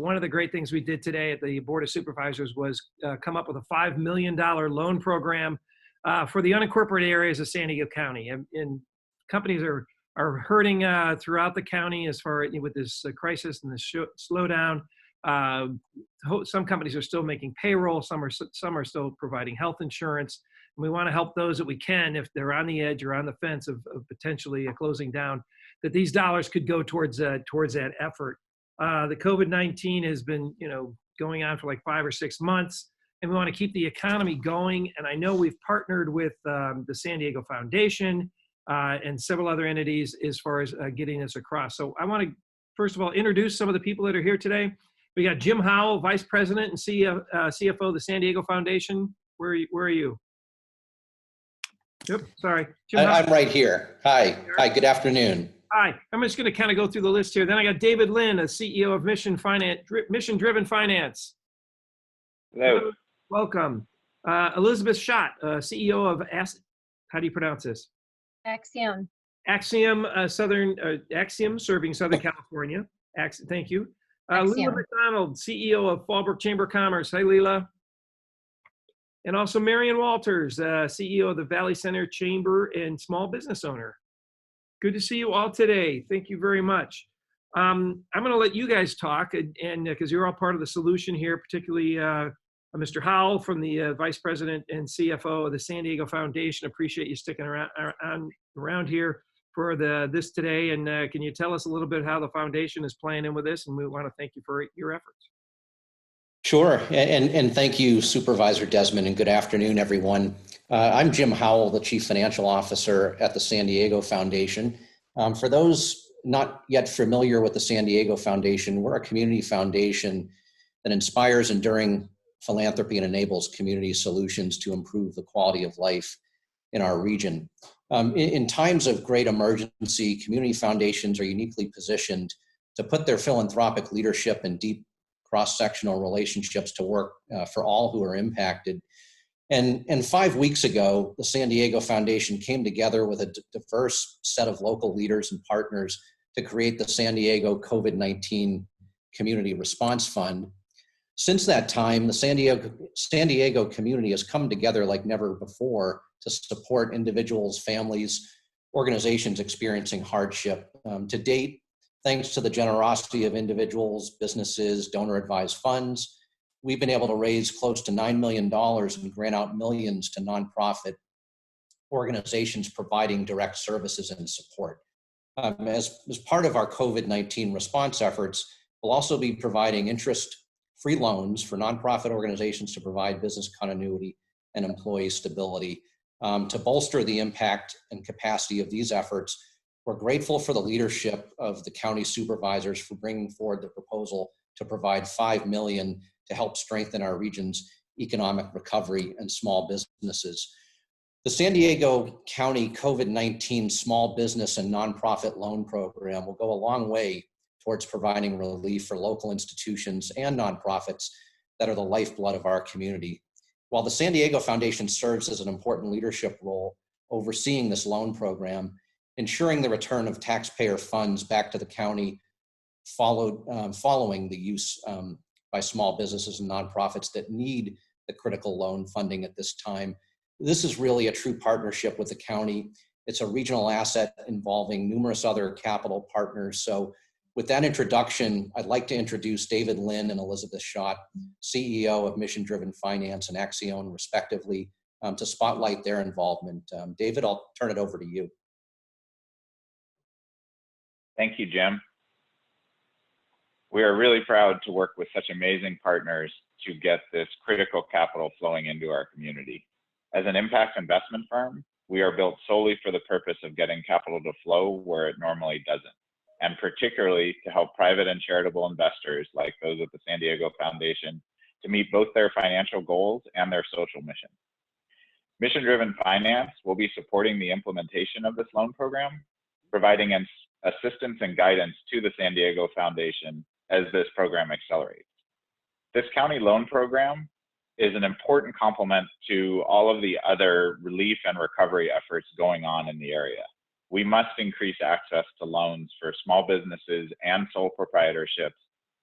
one of the great things we did today at the Board of Supervisors was come up with a $5 million loan program for the unincorporated areas of San Diego County. And companies are hurting throughout the county as far with this crisis and this slowdown. Some companies are still making payroll. Some are still providing health insurance. And we want to help those that we can, if they're on the edge or on the fence of potentially closing down, that these dollars could go towards that effort. The COVID-19 has been, going on for like 5 or 6 months, and we want to keep the economy going. And I know we've partnered with the San Diego Foundation and several other entities as far as getting this across. So I want to, first of all, introduce some of the people that are here today. We got Jim Howell, Vice President and CFO of the San Diego Foundation. Where are you? Yep, sorry. Jim I'm right here. Hi, good afternoon. Hi, I'm just going to kind of go through the list here. Then I got David Lynn, a CEO of Mission Driven Finance. Hello. Welcome. Elizabeth Schott, CEO of how do you pronounce this? Accion. Accion, serving Southern California. Thank you. Lila McDonald, CEO of Fallbrook Chamber of Commerce. Hi, Lila. And also Mariam Walters, CEO of the Valley Center Chamber and small business owner. Good to see you all today. Thank you very much. I'm going to let you guys talk, and because you're all part of the solution here, particularly Mr. Howell from the Vice President and CFO of the San Diego Foundation. Appreciate you sticking around here for this today. And can you tell us a little bit how the foundation is playing in with this? And we want to thank you for your efforts. Sure, and thank you, Supervisor Desmond, and good afternoon, everyone. I'm Jim Howell, the Chief Financial Officer at the San Diego Foundation. For those not yet familiar with the San Diego Foundation, we're a community foundation that inspires enduring philanthropy and enables community solutions to improve the quality of life in our region. In times of great emergency, community foundations are uniquely positioned to put their philanthropic leadership and deep cross-sectional relationships to work for all who are impacted. And 5 weeks ago, the San Diego Foundation came together with a diverse set of local leaders and partners to create the San Diego COVID-19 Community Response Fund. Since that time, the San Diego community has come together like never before to support individuals, families, organizations experiencing hardship. To date, thanks to the generosity of individuals, businesses, donor-advised funds, we've been able to raise close to $9 million and grant out millions to nonprofit organizations providing direct services and support. As part of our COVID-19 response efforts, we'll also be providing interest-free loans for nonprofit organizations to provide business continuity and employee stability. To bolster the impact and capacity of these efforts, we're grateful for the leadership of the county supervisors for bringing forward the proposal to provide $5 million to help strengthen our region's economic recovery and small businesses. The San Diego County COVID-19 Small Business and Nonprofit Loan Program will go a long way towards providing relief for local institutions and nonprofits that are the lifeblood of our community. While the San Diego Foundation serves as an important leadership role overseeing this loan program, ensuring the return of taxpayer funds back to the county following the use by small businesses and nonprofits that need the critical loan funding at this time. This is really a true partnership with the county. It's a regional asset involving numerous other capital partners. So with that introduction, I'd like to introduce David Lynn and Elizabeth Schott, CEO of Mission Driven Finance and Accion, respectively, to spotlight their involvement. David, I'll turn it over to you. Thank you, Jim. We are really proud to work with such amazing partners to get this critical capital flowing into our community. As an impact investment firm, we are built solely for the purpose of getting capital to flow where it normally doesn't, and particularly to help private and charitable investors like those at the San Diego Foundation to meet both their financial goals and their social mission. Mission Driven Finance will be supporting the implementation of this loan program, providing assistance and guidance to the San Diego Foundation as this program accelerates. This county loan program is an important complement to all of the other relief and recovery efforts going on in the area. We must increase access to loans for small businesses and sole proprietorships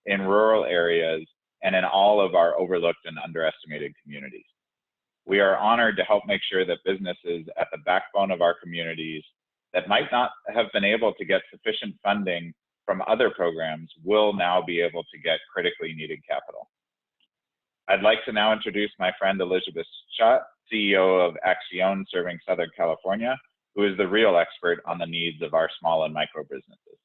in rural areas, and in all of our overlooked and underestimated communities. We are honored to help make sure that businesses at the backbone of our communities that might not have been able to get sufficient funding from other programs will now be able to get critically needed capital. I'd like to now introduce my friend Elizabeth Schott, CEO of Accion serving Southern California, who is the real expert on the needs of our small and micro businesses.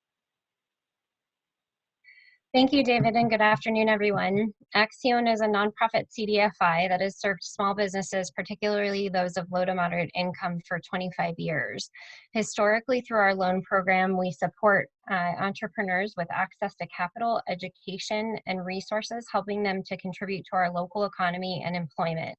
Thank you, David, and good afternoon, everyone. Accion is a nonprofit CDFI that has served small businesses, particularly those of low to moderate income, for 25 years. Historically, through our loan program, we support entrepreneurs with access to capital, education, and resources, helping them to contribute to our local economy and employment.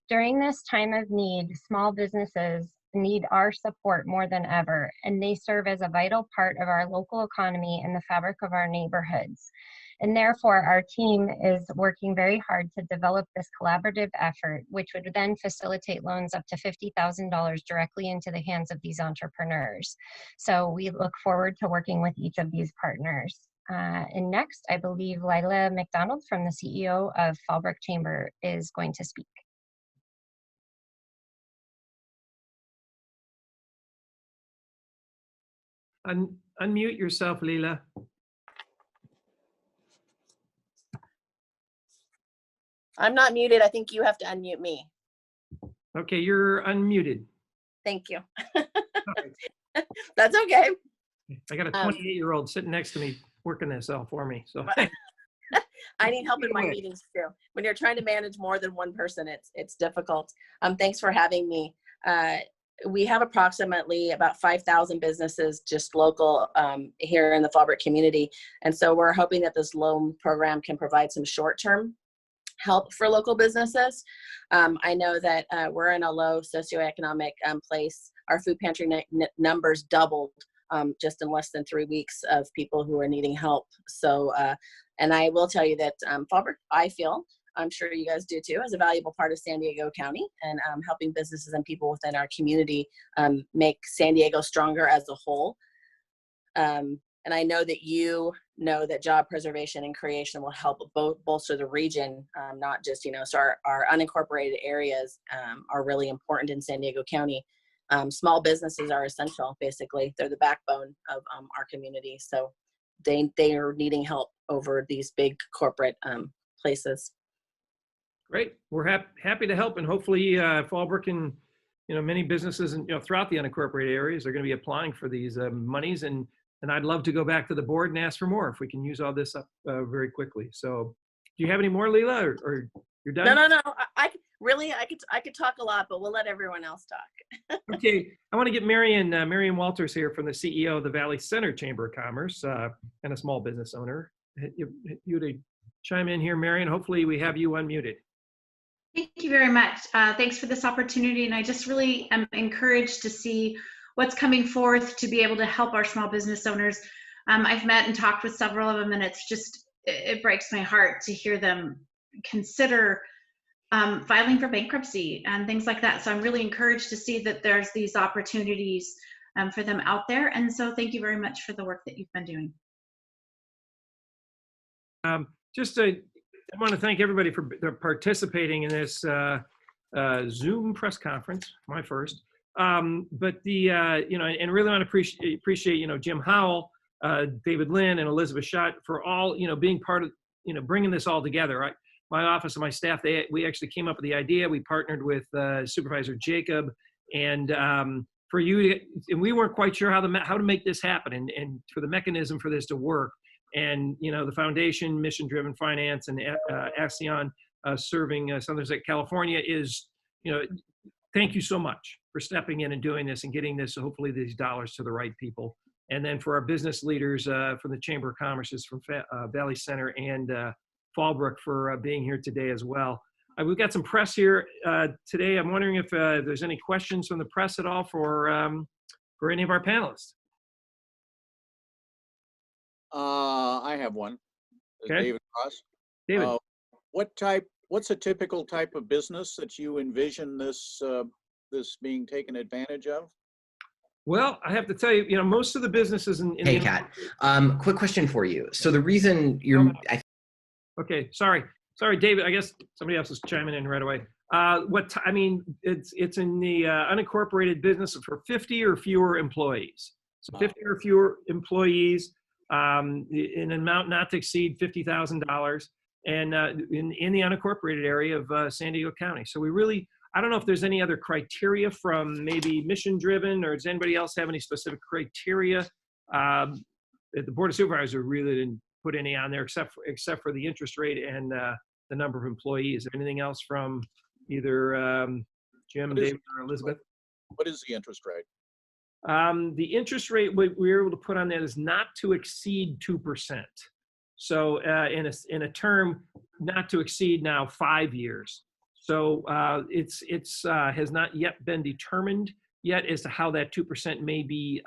During this time of need, small businesses need our support more than ever, and they serve as a vital part of our local economy and the fabric of our neighborhoods. And therefore, our team is working very hard to develop this collaborative effort, which would then facilitate loans up to $50,000 directly into the hands of these entrepreneurs. So we look forward to working with each of these partners. And next, I believe Lila McDonald, from the CEO of Fallbrook Chamber, is going to speak. Unmute yourself, Lila. I'm not muted. I think you have to unmute me. Okay, you're unmuted. Thank you. That's okay. I got a 28-year-old sitting next to me working this out for me. So I need help in my meetings too. When you're trying to manage more than one person, it's difficult. Thanks for having me. We have approximately about 5,000 businesses just local here in the Fallbrook community. And so we're hoping that this loan program can provide some short-term help for local businesses. I know that we're in a low socioeconomic place. Our food pantry numbers doubled just in less than 3 weeks of people who are needing help. So, and I will tell you that Fallbrook, I feel, I'm sure you guys do too, as a valuable part of San Diego County, and helping businesses and people within our community make San Diego stronger as a whole. And I know that you know that job preservation and creation will help bolster the region, not just, so our unincorporated areas are really important in San Diego County. Small businesses are essential, basically. They're the backbone of our community. So they are needing help over these big corporate places. great. We're happy to help, and hopefully Fallbrook and many businesses and throughout the unincorporated areas are going to be applying for these monies, and I'd love to go back to the board and ask for more if we can use all this up very quickly. So, do you have any more, Lila, or you're done? No. I could talk a lot, but we'll let everyone else talk. Okay, I want to get Mariam Walters here, from the CEO of the Valley Center Chamber of Commerce and a small business owner. You to chime in here, Mariam. Hopefully, we have you unmuted. Thank you very much. Thanks for this opportunity, and I just really am encouraged to see what's coming forth to be able to help our small business owners. I've met and talked with several of them, and it breaks my heart to hear them consider filing for bankruptcy and things like that. So I'm really encouraged to see that there's these opportunities for them out there. And so thank you very much for the work that you've been doing. I want to thank everybody for participating in this Zoom press conference, my first. But and really want to appreciate Jim Howell, David Lynn, and Elizabeth Schott for all being part of bringing this all together. My office and my staff, we actually came up with the idea. We partnered with Supervisor Jacob, and for you, and we weren't quite sure how to make this happen, and for the mechanism for this to work. And the foundation, mission-driven finance, and Accion serving Southern California is thank you so much for stepping in and doing this and getting this, hopefully these dollars to the right people. And then for our business leaders from the Chamber of Commerce, from Valley Center and Fallbrook, for being here today as well. We've got some press here today. I'm wondering if there's any questions from the press at all for any of our panelists. I have one. Okay. David Ross. David. What's a typical type of business that you envision this being taken advantage of? Well, I have to tell you, most of the businesses in Hey, the, Kat. Quick question for you. So the reason you're, okay, sorry, David. I guess somebody else is chiming in right away. It's in the unincorporated business for 50 or fewer employees. So 50 or fewer employees, in an amount not to exceed $50,000, and in the unincorporated area of San Diego County. So I don't know if there's any other criteria from maybe mission driven, or does anybody else have any specific criteria? The Board of Supervisors really didn't put any on there except for the interest rate and the number of employees. Anything else from either Jim, David, or Elizabeth? What is the interest rate? The interest rate we were able to put on that is not to exceed 2%. So in a term not to exceed now 5 years. So it's has not yet been determined yet as to how that 2% may be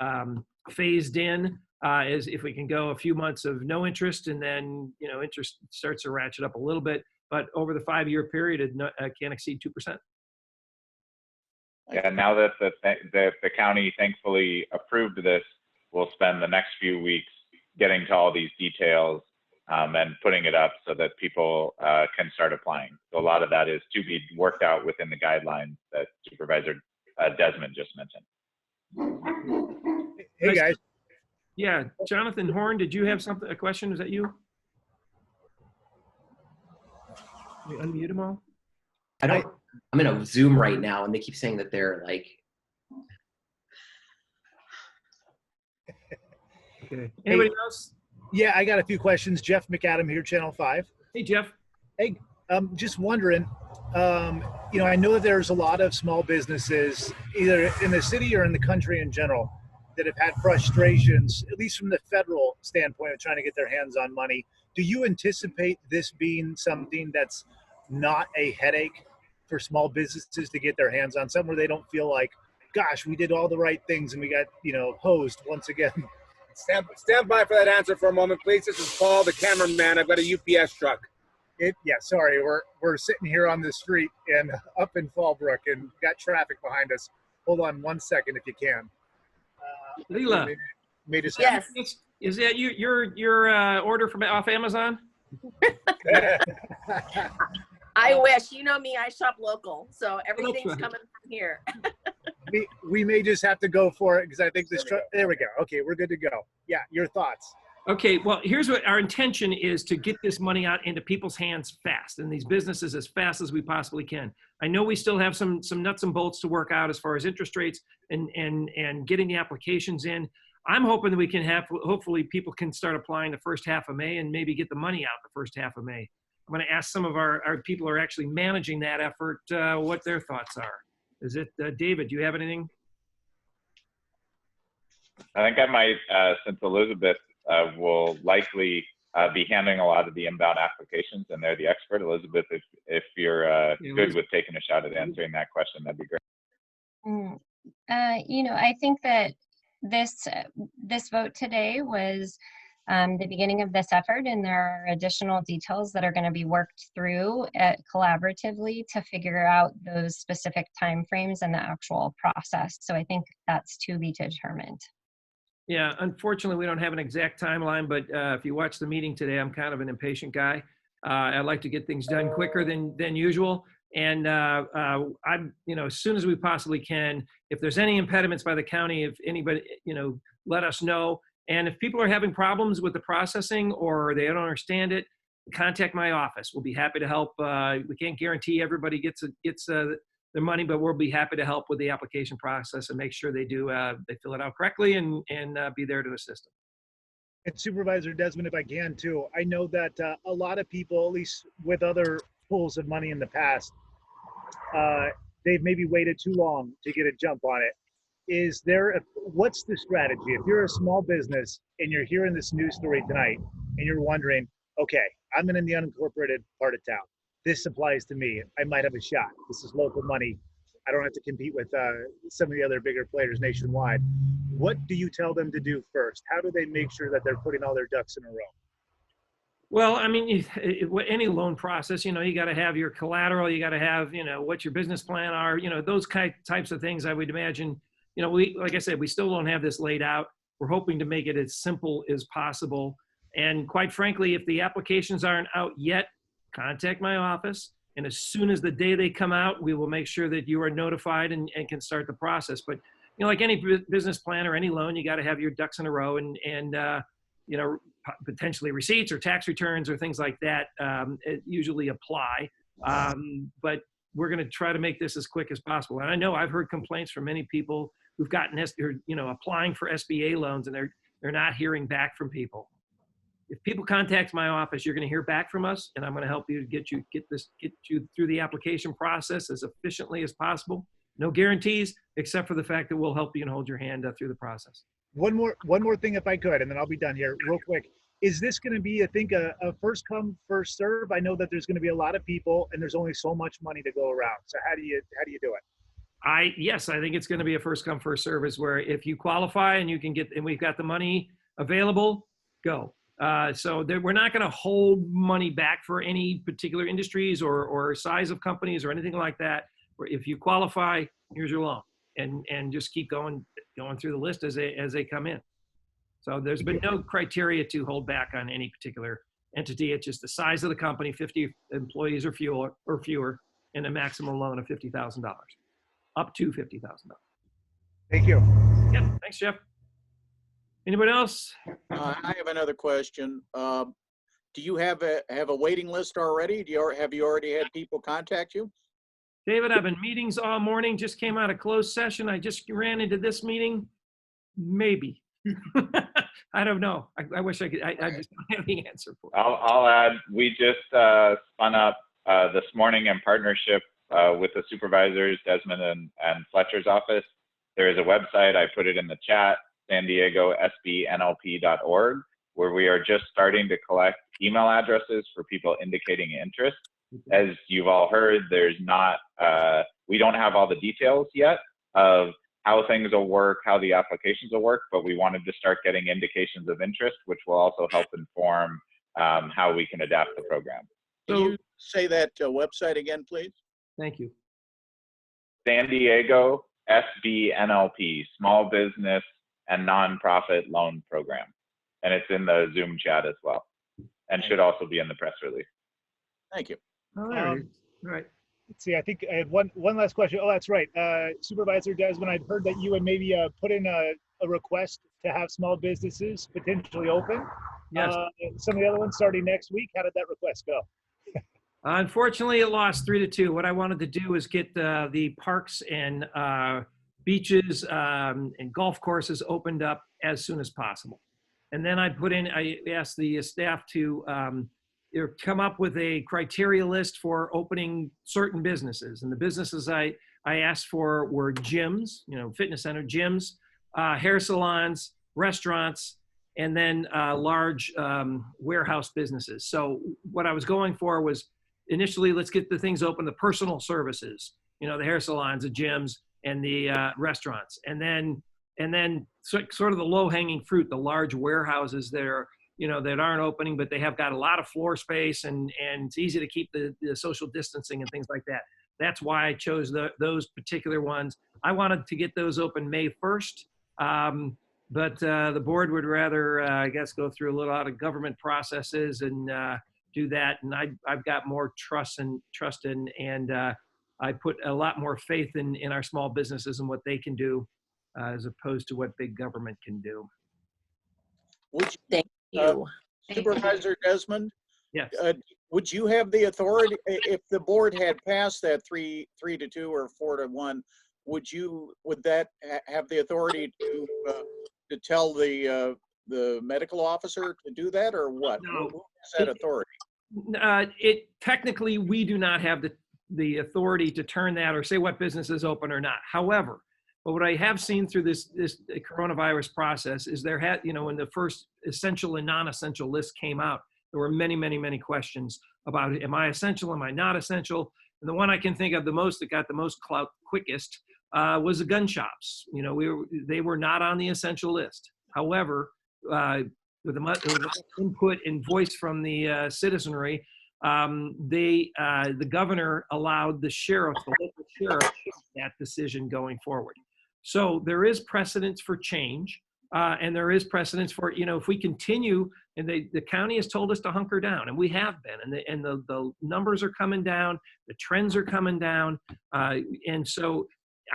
phased in, as if we can go a few months of no interest and then interest starts to ratchet up a little bit, but over the 5-year period it can't exceed 2%. Yeah, now that the county thankfully approved this, we'll spend the next few weeks getting to all these details and putting it up so that people can start applying. So a lot of that is to be worked out within the guidelines that Supervisor Desmond just mentioned. Hey guys. Yeah, Jonathan Horn, did you have a question? Is that you? Can you unmute them all? I'm in a Zoom right now, and they keep saying that they're like. Okay. Anybody else? Yeah, I got a few questions. Jeff McAdam here, Channel 5. Hey, Jeff. Hey, just wondering, I know that there's a lot of small businesses, either in the city or in the country in general, that have had frustrations, at least from the federal standpoint of trying to get their hands on money. Do you anticipate this being something that's not a headache for small businesses to get their hands on, something where they don't feel like, gosh, we did all the right things and we got, hosed once again? Stand by for that answer for a moment, please. This is Paul, the cameraman. I've got a UPS truck. Sorry, we're sitting here on the street and up in Fallbrook and got traffic behind us. Hold on 1 second if you can. Lila. Yes. Is that your order from off Amazon? I wish. You know me, I shop local, so everything's coming from here. we may just have to go for it because I think this truck, there we go. Okay, we're good to go. Yeah, your thoughts. Okay, well, here's what our intention is: to get this money out into people's hands fast, and these businesses as fast as we possibly can. I know we still have some nuts and bolts to work out as far as interest rates and getting the applications in. I'm hoping that we can hopefully people can start applying the first half of May and maybe get the money out the first half of May. I'm going to ask some of our people who are actually managing that effort what their thoughts are. Is it, David, do you have anything? I think I might, since Elizabeth will likely be handling a lot of the inbound applications, and they're the expert. Elizabeth, if you're good with taking a shot at answering that question, that'd be great. I think that this vote today was the beginning of this effort, and there are additional details that are going to be worked through collaboratively to figure out those specific timeframes and the actual process. So I think that's to be determined. Yeah, unfortunately, we don't have an exact timeline, but if you watch the meeting today, I'm kind of an impatient guy. I like to get things done quicker than usual. And I'm, as soon as we possibly can, if there's any impediments by the county, if anybody, let us know. And if people are having problems with the processing or they don't understand it, contact my office. We'll be happy to help. We can't guarantee everybody gets their money, but we'll be happy to help with the application process and make sure they do they fill it out correctly and be there to assist them. And Supervisor Desmond, if I can too, I know that a lot of people, at least with other pools of money in the past, they've maybe waited too long to get a jump on it. What's the strategy? If you're a small business and you're hearing this news story tonight and you're wondering, okay, I'm in the unincorporated part of town. This applies to me. I might have a shot. This is local money. I don't have to compete with some of the other bigger players nationwide. What do you tell them to do first? How do they make sure that they're putting all their ducks in a row? Well, I mean, any loan process, you got to have your collateral. You got to have, what your business plan are. Those types of things. I would imagine like I said, we still don't have this laid out. We're hoping to make it as simple as possible. And quite frankly, if the applications aren't out yet, contact my office. And as soon as the day they come out, we will make sure that you are notified and can start the process. But, like any business plan or any loan, you got to have your ducks in a row and potentially receipts or tax returns or things like that usually apply. But we're going to try to make this as quick as possible. And I know I've heard complaints from many people who've gotten, applying for SBA loans, and they're not hearing back from people. If people contact my office, you're going to hear back from us, and I'm going to help you get you through the application process as efficiently as possible. No guarantees, except for the fact that we'll help you and hold your hand through the process. One more thing, if I could, and then I'll be done here real quick. Is this going to be, I think, a first come, first serve? I know that there's going to be a lot of people, and there's only so much money to go around. So how do you do it? Yes, I think it's going to be a first come, first service where if you qualify and we've got the money available, go. So we're not going to hold money back for any particular industries or size of companies or anything like that. Where if you qualify, here's your loan, and just keep going through the list as they come in. So there's been no criteria to hold back on any particular entity. It's just the size of the company, 50 employees or fewer, and a maximum loan of $50,000, up to $50,000. Thank you. Yep. Thanks, Jeff. Anybody else? I have another question. Do you have a waiting list already? Have you already had people contact you? David, I've been meetings all morning, just came out of closed session. I just ran into this meeting. Maybe. I don't know. I wish I could. I just don't have the answer for it. I'll add, we just spun up this morning in partnership with the supervisors, Desmond and Fletcher's office. There is a website, I put it in the chat, SanDiegoSBNLP.org, where we are just starting to collect email addresses for people indicating interest. As you've all heard, we don't have all the details yet of how things will work, how the applications will work, but we wanted to start getting indications of interest, which will also help inform how we can adapt the program. Can you say that website again, please? Thank you. San Diego SBNLP, Small Business and Nonprofit Loan Program. And it's in the Zoom chat as well, and should also be in the press release. Thank you. Oh, there it is. All right. Let's see. I think I had one last question. Oh, that's right. Supervisor Desmond, I'd heard that you had maybe put in a request to have small businesses potentially open. Yes. Some of the other ones starting next week. How did that request go? Unfortunately, it lost 3-2. What I wanted to do was get the parks and beaches and golf courses opened up as soon as possible. And then I asked the staff to come up with a criteria list for opening certain businesses. And the businesses I asked for were gyms, fitness center, gyms, hair salons, restaurants, and then large warehouse businesses. So what I was going for was initially, let's get the things open, the personal services, the hair salons, the gyms, and the restaurants. And then sort of the low-hanging fruit, the large warehouses that are, that aren't opening, but they have got a lot of floor space and it's easy to keep the social distancing and things like that. That's why I chose those particular ones. I wanted to get those open May 1st, but the board would rather, I guess, go through a lot of government processes and do that. And I've got more trust in, and I put a lot more faith in our small businesses and what they can do as opposed to what big government can do. Thank you. Supervisor Desmond? Yes. Would you have the authority, if the board had passed that 3-2 or 4-1, would that have the authority to tell the medical officer to do that, or what? No. Who has that authority? Technically, we do not have the authority to turn that or say what business is open or not. However, but what I have seen through this coronavirus process is there had, when the first essential and non-essential list came out, there were many, many, many questions about, am I essential? Am I not essential? And the one I can think of the most that got the most clout quickest was the gun shops. They were not on the essential list. However, with the input and voice from the citizenry, the governor allowed the local sheriff, that decision going forward. So there is precedence for change, and there is precedence for, if we continue, and the county has told us to hunker down, and we have been, and the numbers are coming down, the trends are coming down, and so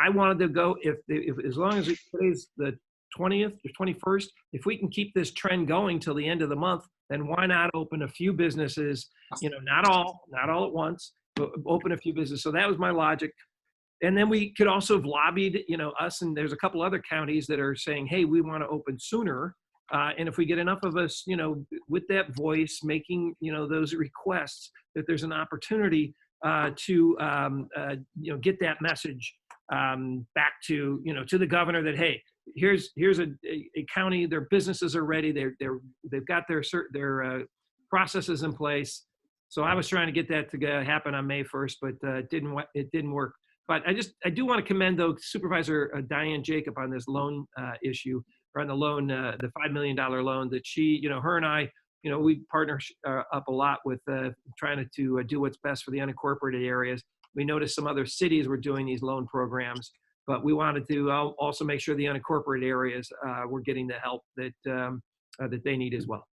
I wanted to go, if as long as today's the 20th or 21st, if we can keep this trend going till the end of the month, then why not open a few businesses, not all at once, but open a few businesses. So that was my logic. And then we could also have lobbied, us, and there's a couple other counties that are saying, hey, we want to open sooner. And if we get enough of us, with that voice, making, those requests, that there's an opportunity to, get that message back to, to the governor that, hey, here's a county, their businesses are ready. They've got their processes in place. So I was trying to get that to happen on May 1st, but it didn't work. But I do want to commend, though, Supervisor Diane Jacob on this loan issue, or on the loan, the $5 million loan that she, her and I, we partner up a lot with trying to do what's best for the unincorporated areas. We noticed some other cities were doing these loan programs, but we wanted to also make sure the unincorporated areas were getting the help that they need as well.